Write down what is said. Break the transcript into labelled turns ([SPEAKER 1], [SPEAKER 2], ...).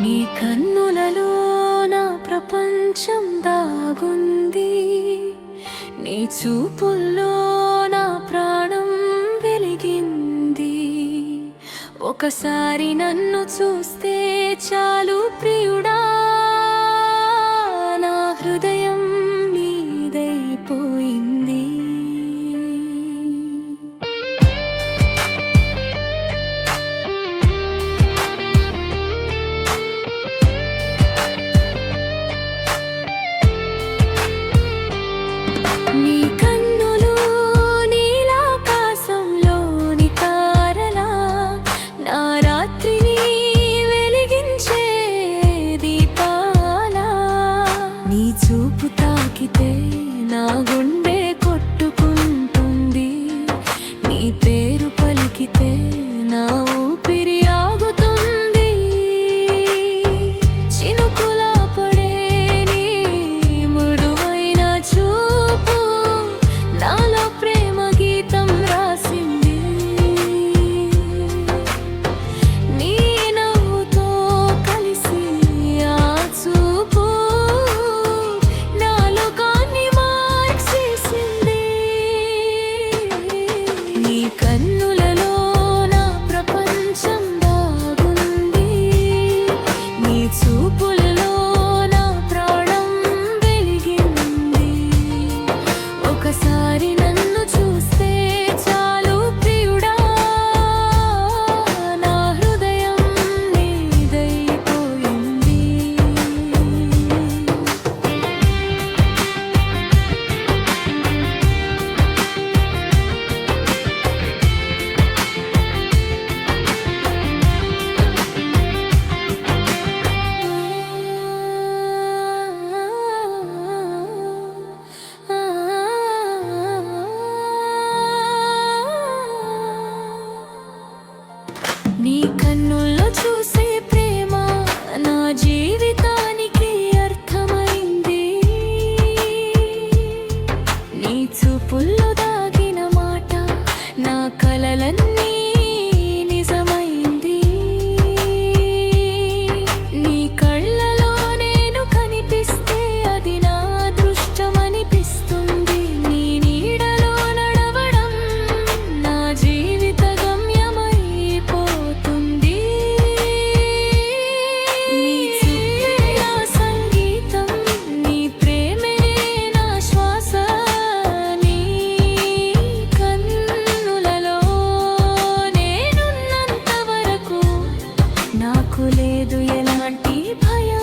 [SPEAKER 1] నీ కన్నులలో నా ప్రపంచం దాగుంది, నీ చూపుల్లో నా ప్రాణం వెలిగింది. ఒకసారి నన్ను చూస్తే చాలు ప్రియుడా, నా హృదయం నీదైపోయింది. నీ కన్నులు నీలాకాశంలోని తారలా, నా రాత్రిని వెలిగించే దీపాలా. నీ చూపు తాకితే నా గుండె కొట్టుకుంటుంది, నీ పేరు పలికితే నా ఊపిరి ఆగుతుంది. చినుకులా పడే నీ మృదువైన చూపు నాలో ప్రేమ గీతం రాసింది. నీ నవ్వుతో కలిసి ఆ చూపు నాలో కాన్ని మార్చేసింది. నీ కన్నులలో నా ప్రపంచం దాగుంది, నీ చూపుల్లో నా ప్రాణం వెలిగింది. ఒకసారి నన్ను చూస్తే చాలు ప్రియుడా, నా హృదయం నీదైపోయింది. నీ కన్నుల్లో చూసే ప్రేమ నా జీవితానికి అర్థమైంది. నీ చూపుల్లో దాగిన మాట నా కలలన్నీ నిజమైంది. నీ కళ్ళలో నేను కనిపిస్తే అది నా అదృష్టమనిపిస్తుంది. నీ నీడలో నడవడం నా జీవిత గమ్యమైపోతుంది. నీ చూపే నా సంగీతం, నీ ప్రేమే నా శ్వాస. నీ కన్నులలో నేనున్నంత వరకు నాకు లేదు ఎలాంటి భయం.